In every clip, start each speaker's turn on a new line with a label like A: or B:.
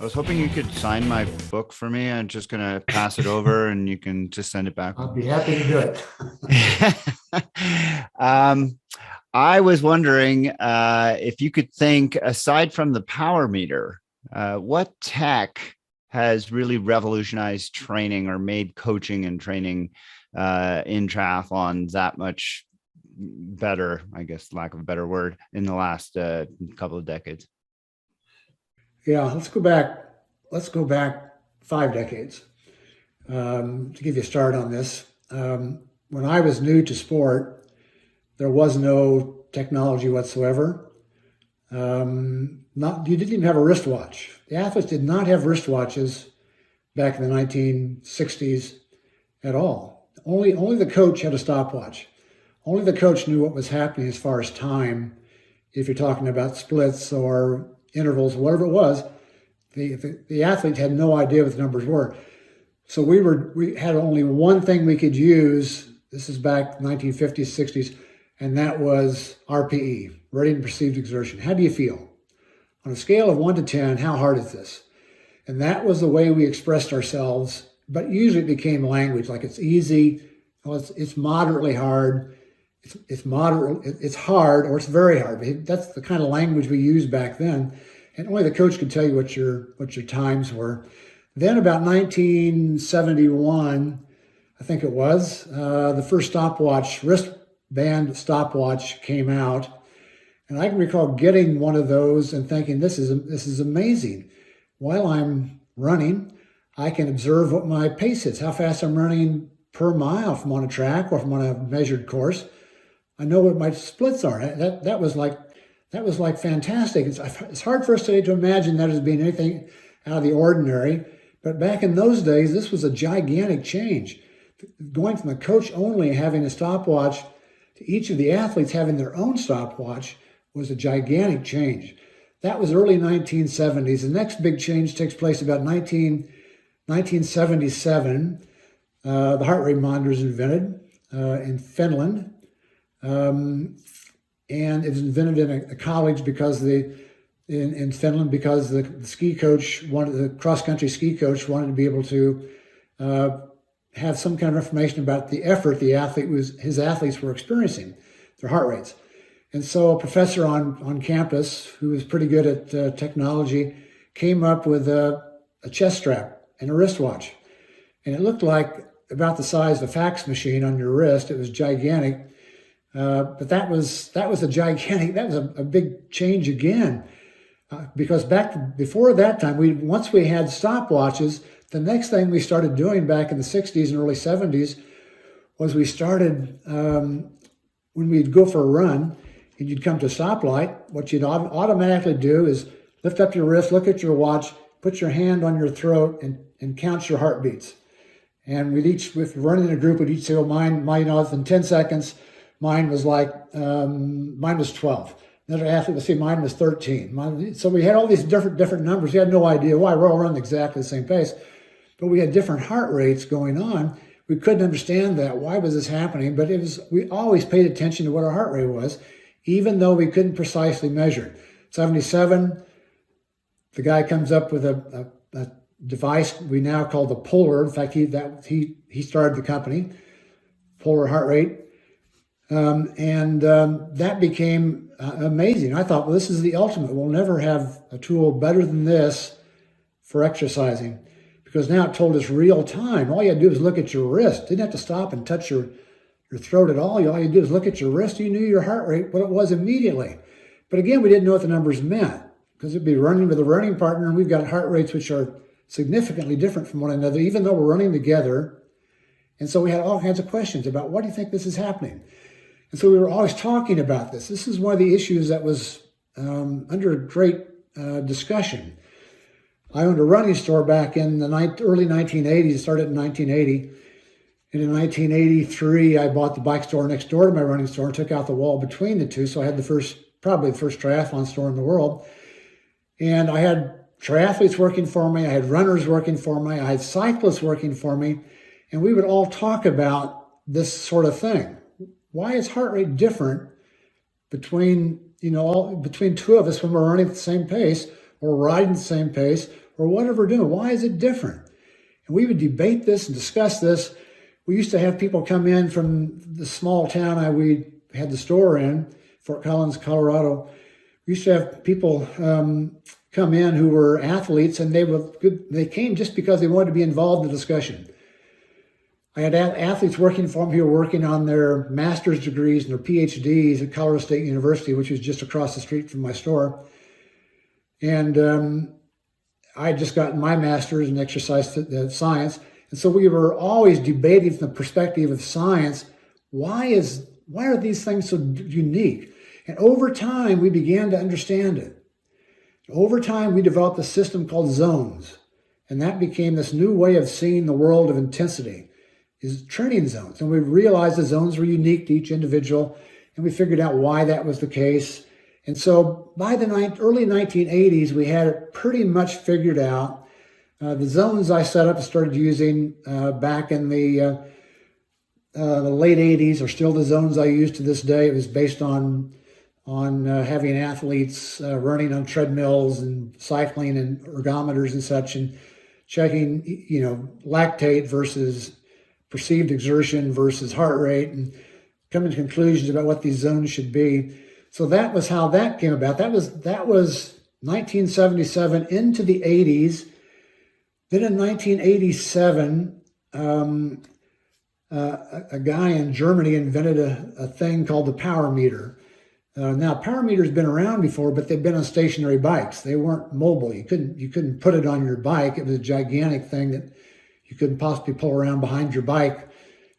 A: I was hoping you could sign my book for me. I'm just gonna pass it over, and you can just send it back.
B: I'll be happy to do it.
A: um, I was wondering if you could think, aside from the power meter, what tech has really revolutionized training or made coaching and training in triathlon that much better, I guess, lack of a better word, in the last couple of decades?
B: Yeah, let's go back. Let's go back 5 decades to give you a start on this. When I was new to sport, there was no technology whatsoever. Not you didn't even have a wristwatch. The athletes did not have wristwatches back in the 1960s at all. Only the coach had a stopwatch. Only the coach knew what was happening as far as time. If you're talking about splits or intervals, whatever it was, the athlete had no idea what the numbers were. So we had only one thing we could use. This is back 1950s, 60s, and that was RPE, ready and perceived exertion. How do you feel? On a scale of 1 to 10, how hard is this? And that was the way we expressed ourselves, but usually it became language, like it's easy, well, it's moderately hard, it's moderate, it's hard, or it's very hard. That's the kind of language we used back then. And only the coach could tell you what your times were. Then about 1971, I think it was, the first wristband stopwatch came out. And I can recall getting one of those and thinking, this is amazing. While I'm running, I can observe what my pace is, how fast I'm running per mile if I'm on a track or if I'm on a measured course. I know what my splits are. That was like fantastic. It's hard for us today to imagine that as being anything out of the ordinary. But back in those days, this was a gigantic change. Going from the coach only having a stopwatch to each of the athletes having their own stopwatch was a gigantic change. That was early 1970s. The next big change takes place about 1977. The heart rate monitor is invented in Finland. And it was invented in a college because in Finland because the ski coach the cross-country ski coach wanted to be able to have some kind of information about the effort his athletes were experiencing, their heart rates. And so a professor on campus who was pretty good at technology came up with a chest strap and a wristwatch. And it looked like about the size of a fax machine on your wrist. It was gigantic. But that was a big change again. Because before that time, once we had stopwatches, the next thing we started doing back in the 60s and early 70s was we started, when we'd go for a run and you'd come to a stoplight, what you'd automatically do is lift up your wrist, look at your watch, put your hand on your throat and count your heartbeats. And if running in a group, we'd each say, well, mine, in 10 seconds, mine was 12. Another athlete would say mine was 13. So we had all these different numbers. We had no idea why. We're all running exactly the same pace. But we had different heart rates going on. We couldn't understand that. Why was this happening? But we always paid attention to what our heart rate was, even though we couldn't precisely measure it. 77, the guy comes up with a device we now call the Polar. In fact, he started the company, Polar heart rate. That became amazing. I thought, well, this is the ultimate. We'll never have a tool better than this for exercising, because now it told us real time. All you had to do was look at your wrist. Didn't have to stop and touch your throat at all. All you had to do was look at your wrist. You knew your heart rate, what it was immediately. But again, we didn't know what the numbers meant, because it'd be running with a running partner, and we've got heart rates which are significantly different from one another, even though we're running together. And so we had all kinds of questions about, what do you think this is happening? And so we were always talking about this. This is one of the issues that was under great discussion. I owned a running store back in the early 1980s. It started in 1980. And in 1983, I bought the bike store next door to my running store and took out the wall between the two. So I had probably the first triathlon store in the world. And I had triathletes working for me. I had runners working for me. I had cyclists working for me. And we would all talk about this sort of thing. Why is heart rate different between two of us when we're running at the same pace or riding at the same pace or whatever we're doing. Why is it different? And we would debate this and discuss this. We used to have people come in from the small town we had the store in, Fort Collins, Colorado. We used to have people come in who were athletes, and they came just because they wanted to be involved in the discussion. I had athletes working for me who were working on their master's degrees and their PhDs at Colorado State University, which was just across the street from my store. And I had just gotten my master's in exercise science. And so we were always debating from the perspective of science, why are these things so unique? And over time, we began to understand it. Over time, we developed a system called zones. And that became this new way of seeing the world of intensity, is training zones. And we realized the zones were unique to each individual, and we figured out why that was the case. And so by the early 1980s, we had it pretty much figured out. The zones I set up and started using back in the late 80s are still the zones I use to this day. It was based on having athletes running on treadmills and cycling and ergometers and such, and checking, lactate versus perceived exertion versus heart rate, and coming to conclusions about what these zones should be. So that was how that came about. That was 1977 into the 80s. Then in 1987, a guy in Germany invented a thing called the power meter. Now, power meters been around before, but they've been on stationary bikes. They weren't mobile. You couldn't put it on your bike. It was a gigantic thing that you couldn't possibly pull around behind your bike.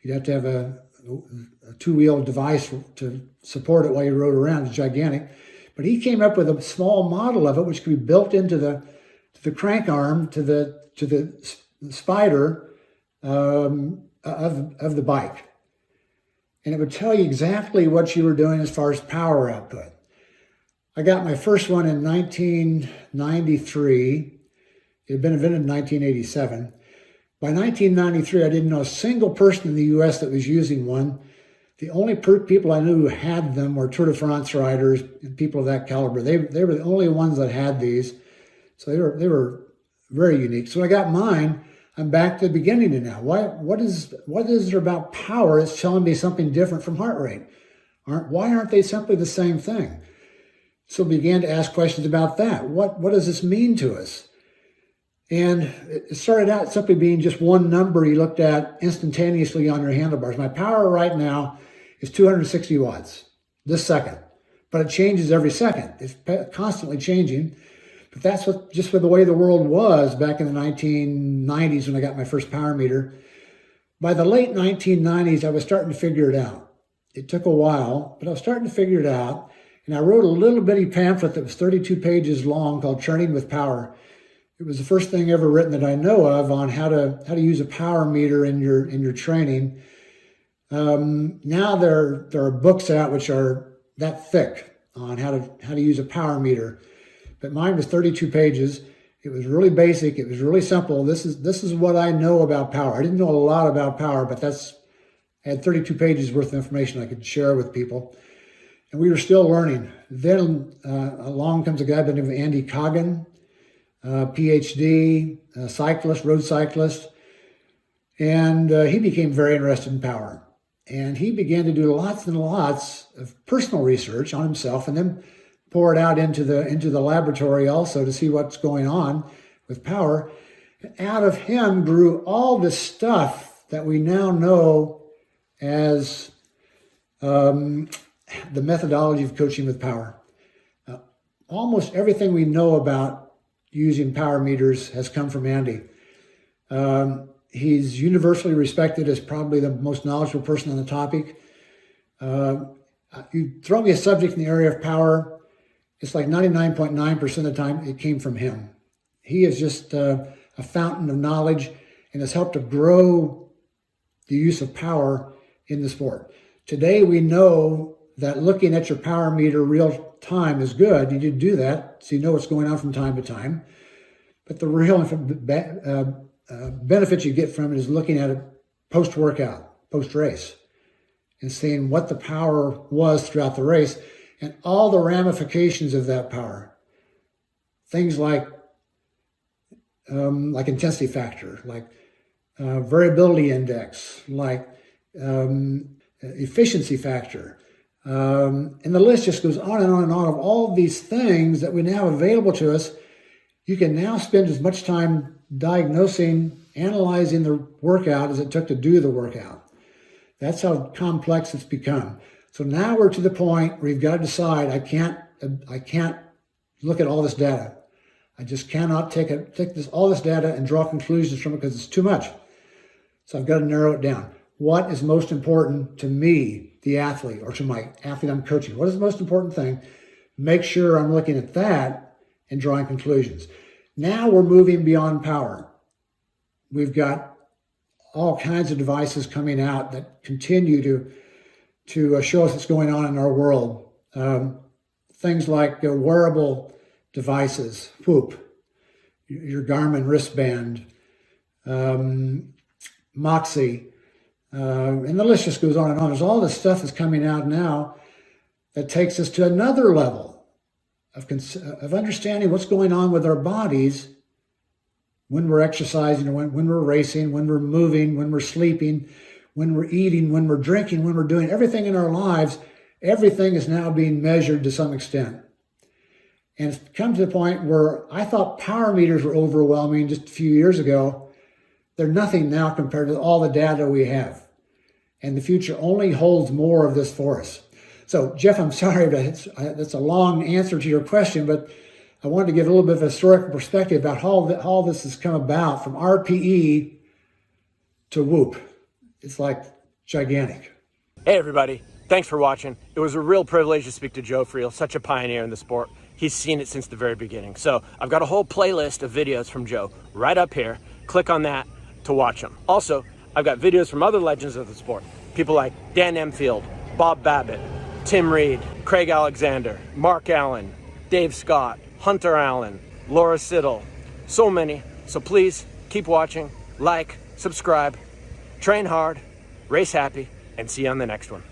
B: You'd have to have a two-wheel device to support it while you rode around. It's gigantic. But he came up with a small model of it, which could be built into the crank arm to the spider of the bike. And it would tell you exactly what you were doing as far as power output. I got my first one in 1993. It had been invented in 1987. By 1993, I didn't know a single person in the U.S. that was using one. The only people I knew who had them were Tour de France riders and people of that caliber. They were the only ones that had these. So they were very unique. So when I got mine, I'm back to the beginning now. What is there about power that's telling me something different from heart rate? Why aren't they simply the same thing? So I began to ask questions about that. What does this mean to us? And it started out simply being just one number you looked at instantaneously on your handlebars. My power right now is 260 watts this second, but it changes every second. It's constantly changing. But that's just with the way the world was back in the 1990s when I got my first power meter. By the late 1990s, I was starting to figure it out. It took a while, but I was starting to figure it out. And I wrote a little bitty pamphlet that was 32 pages long called Training with Power. It was the first thing ever written that I know of on how to use a power meter in your training. Now there are books out which are that thick on how to use a power meter. But mine was 32 pages. It was really basic. It was really simple. This is what I know about power. I didn't know a lot about power, but I had 32 pages worth of information I could share with people. And we were still learning. Then along comes a guy by the name of Andy Coggan, PhD, cyclist, road cyclist. And he became very interested in power. And he began to do lots and lots of personal research on himself, and then pour it out into the laboratory also to see what's going on with power. And out of him grew all this stuff that we now know as the methodology of coaching with power. Almost everything we know about using power meters has come from Andy. He's universally respected as probably the most knowledgeable person on the topic. You throw me a subject in the area of power, it's like 99.9% of the time it came from him. He is just a fountain of knowledge and has helped to grow the use of power in the sport. Today we know that looking at your power meter real time is good. You need to do that so you know what's going on from time to time. But the real benefit you get from it is looking at it post-workout, post-race, and seeing what the power was throughout the race and all the ramifications of that power. Things like like intensity factor, like variability index, like efficiency factor. And the list just goes on and on and on of all these things that we now have available to us. You can now spend as much time diagnosing, analyzing the workout as it took to do the workout. That's how complex it's become. So now we're to the point where you've got to decide, I can't look at all this data. I just cannot take all this data and draw conclusions from it because it's too much. So I've got to narrow it down. What is most important to me, the athlete, or to my athlete I'm coaching? What is the most important thing? Make sure I'm looking at that and drawing conclusions. Now we're moving beyond power. We've got all kinds of devices coming out that continue to show us what's going on in our world. Things like wearable devices, Whoop, your Garmin wristband, Moxie, and the list just goes on and on. There's all this stuff that's coming out now that takes us to another level of understanding what's going on with our bodies when we're exercising, or when we're racing, when we're moving, when we're sleeping, when we're eating, when we're drinking, when we're doing everything in our lives. Everything is now being measured to some extent. And it's come to the point where I thought power meters were overwhelming just a few years ago. They're nothing now compared to all the data we have. And the future only holds more of this for us. So, Jeff, I'm sorry, but that's a long answer to your question, but I wanted to give a little bit of a historical perspective about how this has come about from RPE to Whoop. It's like gigantic.
C: Hey, everybody. Thanks for watching. It was a real privilege to speak to Joe Friel, such a pioneer in the sport. He's seen it since the very beginning. So I've got a whole playlist of videos from Joe right up here. Click on that to watch them. Also, I've got videos from other legends of the sport. People like Dan Emfield, Bob Babbitt, Tim Reed, Craig Alexander, Mark Allen, Dave Scott, Hunter Allen, Laura Siddle, so many. So please keep watching, like, subscribe, train hard, race happy, and see you on the next one.